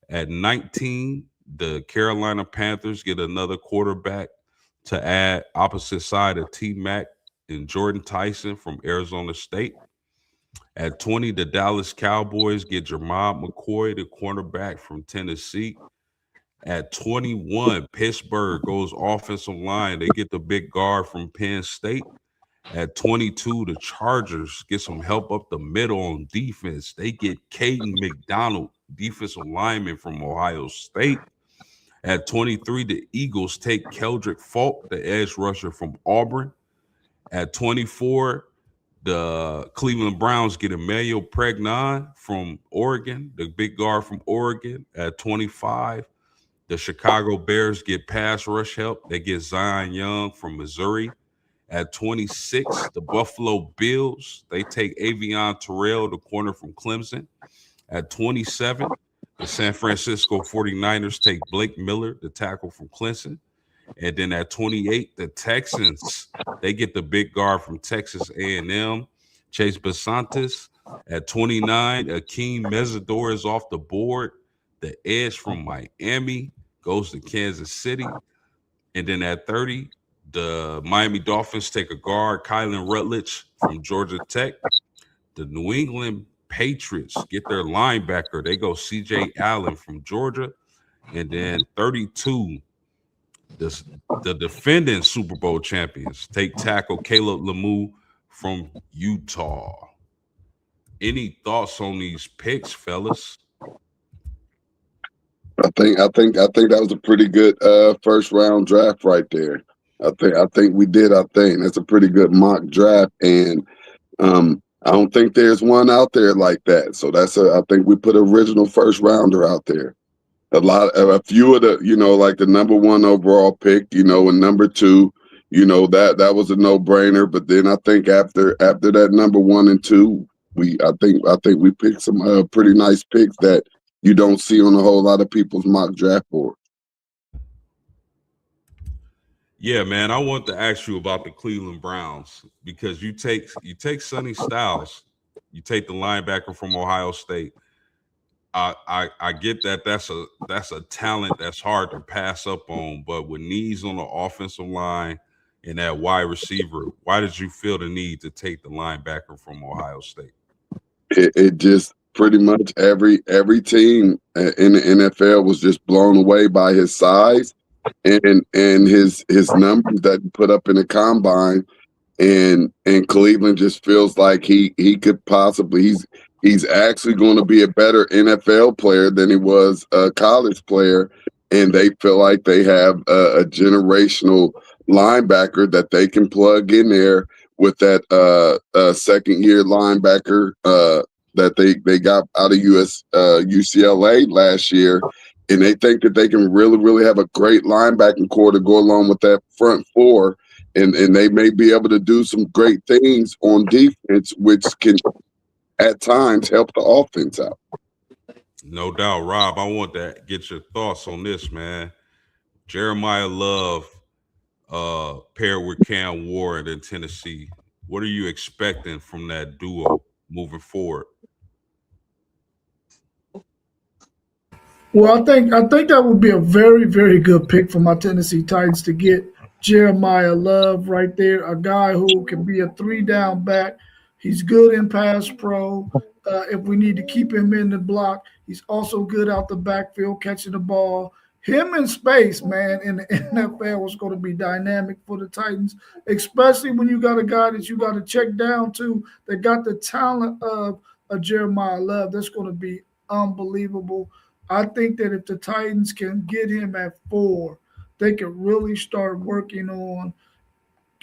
At 19, the Carolina Panthers get another quarterback to add opposite side of T-Mac and Jordan Tyson from Arizona State. At 20, the Dallas Cowboys get Jermod McCoy, the cornerback from Tennessee. At 21, Pittsburgh goes offensive line. They get the big guard from Penn State. At 22, the Chargers get some help up the middle on defense. They get Caden McDonald, defensive lineman from Ohio State. At 23, the Eagles take Keldrick Falk, the edge rusher from Auburn. At 24, the Cleveland Browns get Emmanuel Pregnon from Oregon, the big guard from Oregon. At 25, the Chicago Bears get pass rush help. They get Zion Young from Missouri. At 26, the Buffalo Bills, they take Avion Terrell, the corner from Clemson. At 27, the San Francisco 49ers take Blake Miller, the tackle from Clemson. And then at 28, the Texans, they get the big guard from Texas A&M, Chase Basantis. At 29, Akeem Mesidor is off the board. The edge from Miami goes to Kansas City. And then at 30, the Miami Dolphins take a guard, Kylan Rutledge from Georgia Tech. The New England Patriots get their linebacker. They go C.J. Allen from Georgia. And then 32, the defending Super Bowl champions take tackle Caleb Lemieux from Utah. Any thoughts on these picks, fellas? I think that was a pretty good first round draft right there. I think we did our thing. That's a pretty good mock draft, and I don't think there's one out there like that. So I think we put original first rounder out there. A few of the, like the number one overall pick, and number two, that was a no brainer. But then I think after that number 1 and 2, I think we picked some pretty nice picks that you don't see on a whole lot of people's mock draft board. Yeah, man, I want to ask you about the Cleveland Browns because you take Sonny Styles, you take the linebacker from Ohio State. I get that that's a talent that's hard to pass up on, but with needs on the offensive line and that wide receiver, why did you feel the need to take the linebacker from Ohio State? It just pretty much every team in the NFL was just blown away by his size and his numbers that he put up in the combine, and Cleveland just feels like he could possibly he's actually going to be a better NFL player than he was a college player, and they feel like they have a generational linebacker that they can plug in there with that second year linebacker that they got out of UCLA last year. And they think that they can really, really have a great linebacking core to go along with that front four. And they may be able to do some great things on defense, which can at times help the offense out. No doubt. Rob, I want to get your thoughts on this, man. Jeremiah Love paired with Cam Ward in Tennessee. What are you expecting from that duo moving forward? Well, I think that would be a very, very good pick for my Tennessee Titans to get Jeremiah Love right there, a guy who can be a 3-down back. He's good in pass pro. If we need to keep him in the block, he's also good out the backfield catching the ball. Him in space, man, in the NFL was going to be dynamic for the Titans, especially when you got a guy that you got to check down to that got the talent of a Jeremiah Love. That's going to be unbelievable. I think that if the Titans can get him at 4, they can really start working on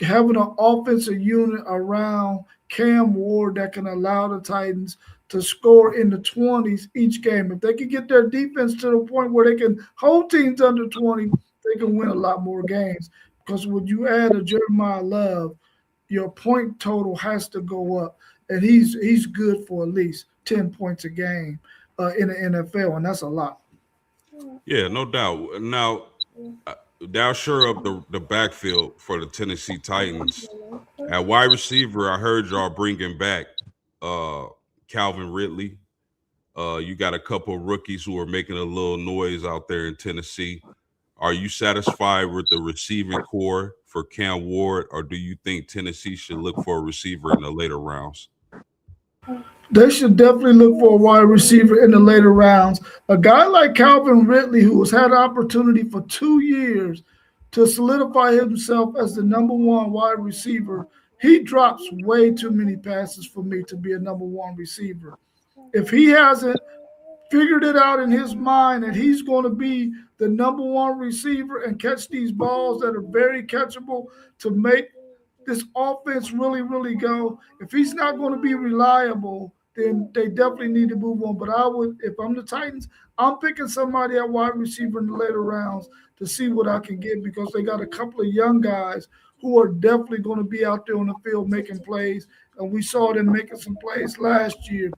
having an offensive unit around Cam Ward that can allow the Titans to score in the 20s each game. If they can get their defense to the point where they can hold teams under 20, they can win a lot more games. Because when you add a Jeremiah Love, your point total has to go up. And he's good for at least 10 points a game in the NFL, and that's a lot. Yeah, no doubt. Now, thou sure up the backfield for the Tennessee Titans. At wide receiver, I heard y'all bringing back Calvin Ridley. You got a couple of rookies who are making a little noise out there in Tennessee. Are you satisfied with the receiving core for Cam Ward, or do you think Tennessee should look for a receiver in the later rounds? They should definitely look for a wide receiver in the later rounds. A guy like Calvin Ridley, who has had an opportunity for 2 years to solidify himself as the number one wide receiver, he drops way too many passes for me to be a number one receiver. If he hasn't figured it out in his mind that he's going to be the number one receiver and catch these balls that are very catchable to make this offense really, really go, if he's not going to be reliable, then they definitely need to move on. But I would, if I'm the Titans, I'm picking somebody at wide receiver in the later rounds to see what I can get, because they got a couple of young guys who are definitely going to be out there on the field making plays. And we saw them making some plays last year.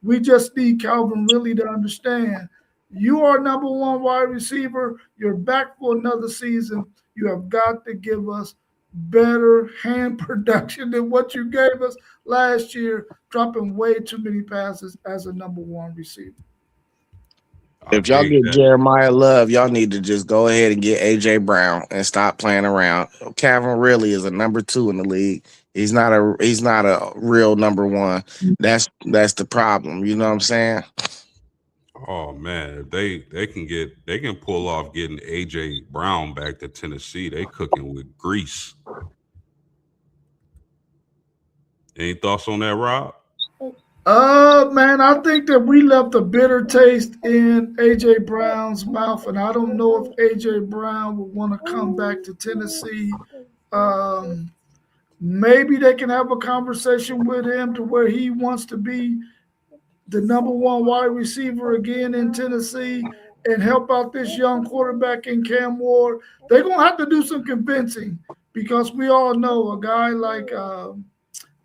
We just need Calvin Ridley to understand you are number one wide receiver. You're back for another season. You have got to give us better hand production than what you gave us last year, dropping way too many passes as a number one receiver. If y'all get Jeremiah Love, y'all need to just go ahead and get A.J. Brown and stop playing around. Calvin Ridley is a number 2 in the league. He's not a real number 1. That's the problem. You know what I'm saying? Oh man, if they can pull off getting A.J. Brown back to Tennessee, they cooking with grease. Any thoughts on that, Rob? Man, I think that we left a bitter taste in A.J. Brown's mouth, and I don't know if A.J. Brown would want to come back to Tennessee. Maybe they can have a conversation with him to where he wants to be the number one wide receiver again in Tennessee and help out this young quarterback in Cam Ward. They're going to have to do some convincing, because we all know a guy like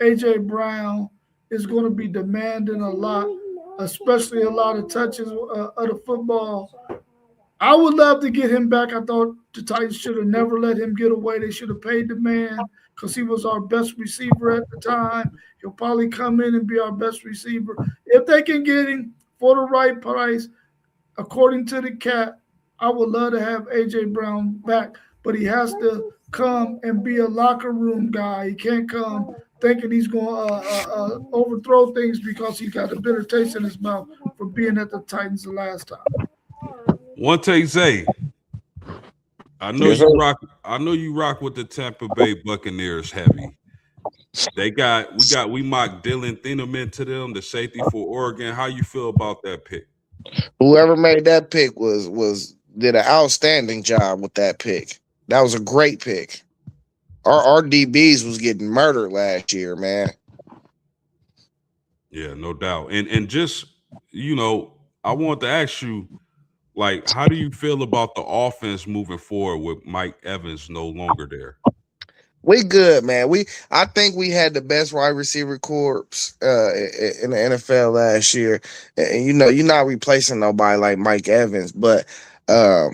A.J. Brown is going to be demanding a lot, especially a lot of touches of the football. I would love to get him back. I thought the Titans should have never let him get away. They should have paid the man, because he was our best receiver at the time. He'll probably come in and be our best receiver. If they can get him for the right price, according to the cap, I would love to have A.J. Brown back, but he has to come and be a locker room guy. He can't come thinking he's going to overthrow things because he got a bitter taste in his mouth for being at the Titans the last time. One take, Zay. I know you rock. I know you rock with the Tampa Bay Buccaneers heavy. We mocked Dylan Thieneman to them, the safety for Oregon. How you feel about that pick? Whoever made that pick did an outstanding job with that pick. That was a great pick. Our DBs was getting murdered last year, man. Yeah, no doubt. And just, I want to ask you, like, how do you feel about the offense moving forward with Mike Evans no longer there? We good, man. I think we had the best wide receiver corps in the NFL last year. And you're not replacing nobody like Mike Evans, but a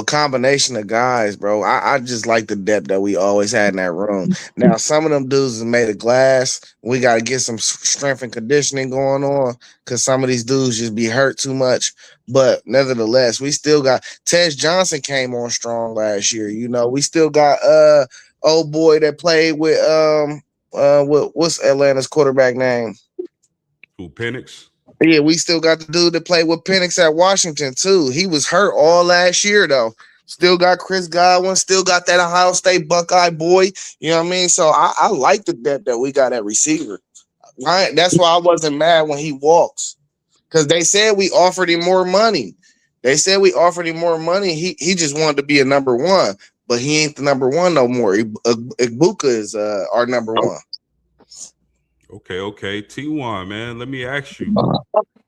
combination of guys, bro. I just like the depth that we always had in that room. Now, some of them dudes is made of glass. We got to get some strength and conditioning going on, because some of these dudes just be hurt too much. But nevertheless, we still got Tej Johnson came on strong last year. We still got old boy that played with what's Atlanta's quarterback name? Who, Penix? Yeah, we still got the dude that played with Penix at Washington too. He was hurt all last year though. Still got Chris Godwin. Still got that Ohio State Buckeye boy. You know what I mean? So I like the depth that we got at receiver. That's why I wasn't mad when he walks, because they said we offered him more money. He just wanted to be a number 1. But he ain't the number 1 no more. Ibuka is our number 1. Okay. T1, man, let me ask you.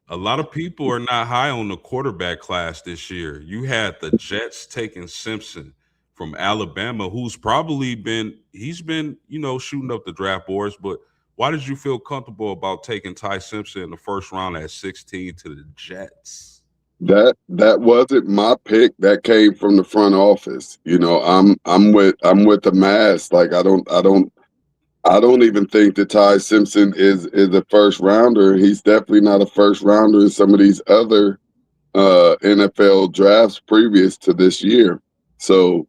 A lot of people are not high on the quarterback class this year. You had the Jets taking Simpson from Alabama, who's probably been shooting up the draft boards. But why did you feel comfortable about taking Ty Simpson in the first round at 16 to the Jets? That wasn't my pick. That came from the front office. I'm with the mass. Like I don't I don't even think that Ty Simpson is a first rounder. He's definitely not a first rounder in some of these other NFL drafts previous to this year. So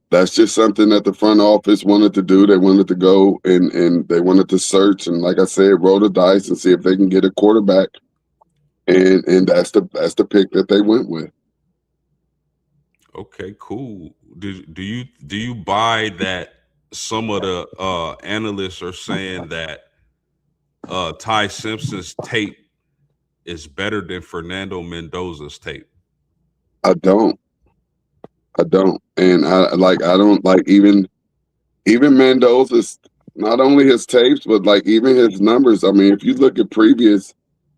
that's just something that the front office wanted to do. They wanted to go and they wanted to search and, like I said, roll the dice and see if they can get a quarterback. And that's the pick that they went with. Okay, cool. Do you buy that some of the analysts are saying that Ty Simpson's tape is better than Fernando Mendoza's tape? I don't. And I don't like even Mendoza's, not only his tapes, but like even his numbers. I mean, if you look at previous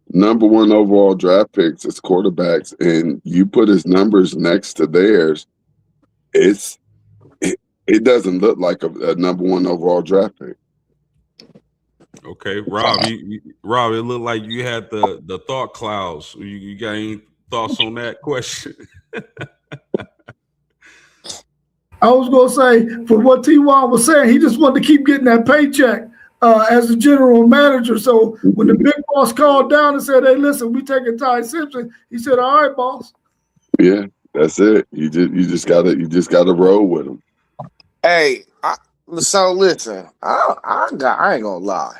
number one overall draft picks as quarterbacks and you put his numbers next to theirs, it doesn't look like a number one overall draft pick. Okay, Rob, Rob, it looked like you had the thought clouds. You got any thoughts on that question? I was going to say, for what T-Juan was saying, he just wanted to keep getting that paycheck as a general manager. So when the big boss called down and said, hey, listen, we taking Ty Simpson, he said, all right, boss. Yeah, that's it. You just gotta roll with him. Hey, so listen, I ain't gonna lie.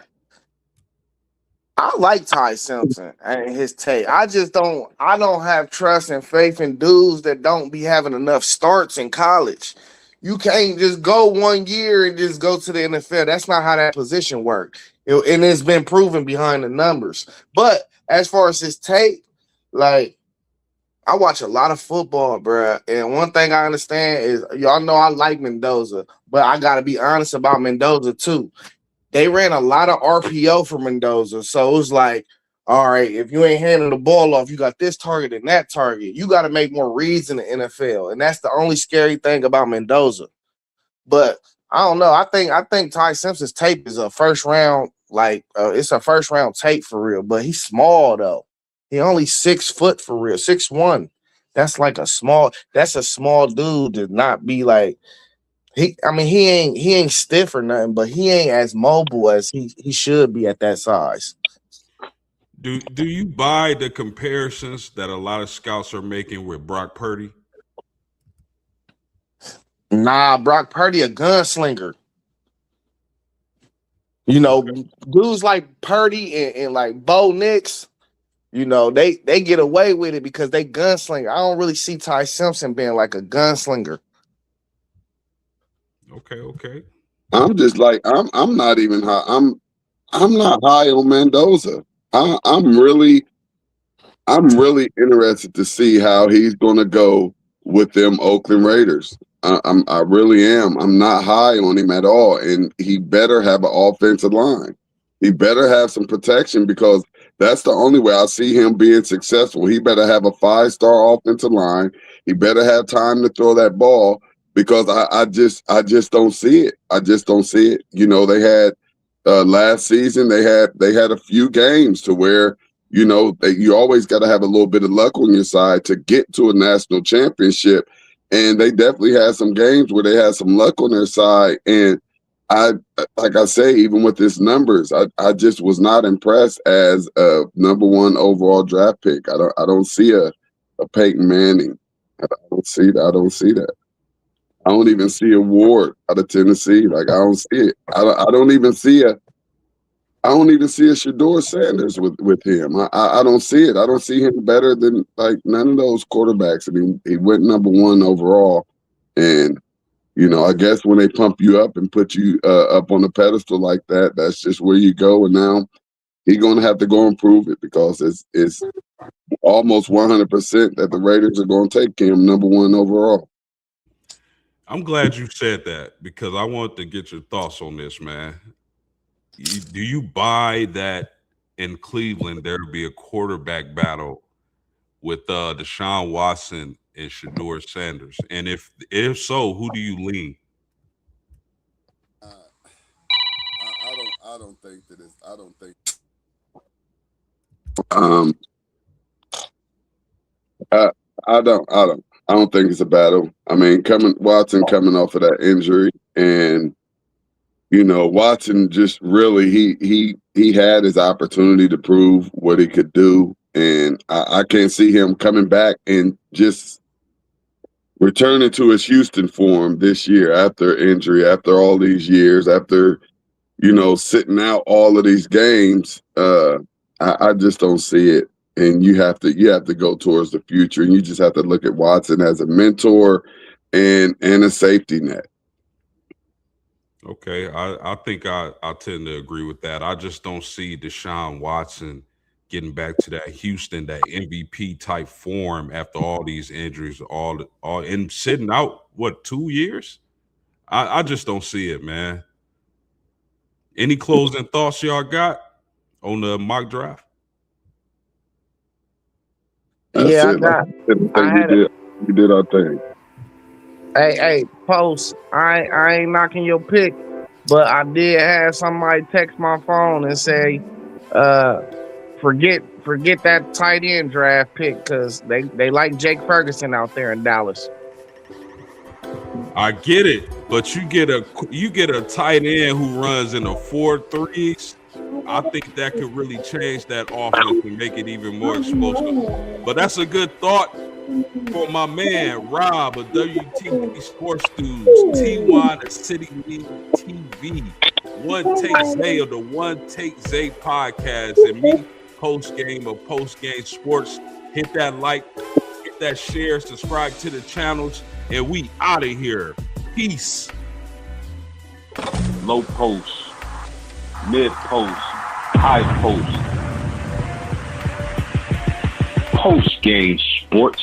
I like Ty Simpson and his tape. I don't have trust and faith in dudes that don't be having enough starts in college. You can't just go 1 year and just go to the NFL. That's not how that position works. And it's been proven behind the numbers. But as far as his tape, like, I watch a lot of football, bruh. And one thing I understand is, y'all know I like Mendoza, but I got to be honest about Mendoza too. They ran a lot of RPO for Mendoza. So it was like, all right, if you ain't handing the ball off, you got this target and that target. You got to make more reads in the NFL. And that's the only scary thing about Mendoza. But I don't know. I think Ty Simpson's tape is a first round, it's a first round tape for real. But he's small though. He only 6 foot for real, 6'1". That's a small dude to not be like he ain't stiff or nothing, but he ain't as mobile as he should be at that size. Do you buy the comparisons that a lot of scouts are making with Brock Purdy? Nah, Brock Purdy a gunslinger. You know, dudes like Purdy and like Bo Nix, you know, they get away with it because they gunslinger. I don't really see Ty Simpson being like a gunslinger. Okay. I'm just like I'm not even high. I'm not high on Mendoza. I'm really interested to see how he's going to go with them Oakland Raiders. I really am. I'm not high on him at all, and he better have an offensive line. He better have some protection because that's the only way I see him being successful. He better have a 5-star offensive line. He better have time to throw that ball because I just don't see it. I just don't see it. You know, they had last season they had a few games to where, you know, you always got to have a little bit of luck on your side to get to a national championship. And they definitely had some games where they had some luck on their side. And like I say, even with his numbers, I just was not impressed as a number one overall draft pick. I don't see a Peyton Manning. I don't see that. I don't even see a Ward out of Tennessee. Like, I don't see it. I don't even see a Shedeur Sanders with him. I don't see it. I don't see him better than like none of those quarterbacks. I mean, he went number one overall. And, you know, I guess when they pump you up and put you up on a pedestal like that, that's just where you go. And now he's going to have to go and prove it because it's almost 100% that the Raiders are going to take him number one overall. I'm glad you said that because I want to get your thoughts on this, man. Do you buy that in Cleveland there will be a quarterback battle with Deshaun Watson and Shedeur Sanders? And if so, who do you lean? I don't think that it's. I don't think. I don't think it's a battle. I mean, Watson coming off of that injury, and Watson just really he had his opportunity to prove what he could do, and I can't see him coming back and just returning to his Houston form this year after injury, after all these years, after sitting out all of these games. I just don't see it. And you have to go towards the future, and you just have to look at Watson as a mentor and a safety net. Okay, I think I tend to agree with that. I just don't see Deshaun Watson getting back to that Houston, that MVP type form after all these injuries, all and sitting out 2 years. I just don't see it, man. Any closing thoughts y'all got on the mock draft? Yeah, We did our thing. Hey, Post, I ain't knocking your pick, but I did have somebody text my phone and say, forget that tight end draft pick because they like Jake Ferguson out there in Dallas. I get it, but you get a tight end who runs in the 4.3s. I think that could really change that offense and make it even more explosive. But that's a good thought for my man Rob of WTP Sports News, T1 of City League TV, One Take Zay of the One Take Zay podcast, and me, Post Game of Post Game Sports. Hit that like, hit that share, subscribe to the channels, and we out of here. Peace. Low post, mid post, high post. Post game sports.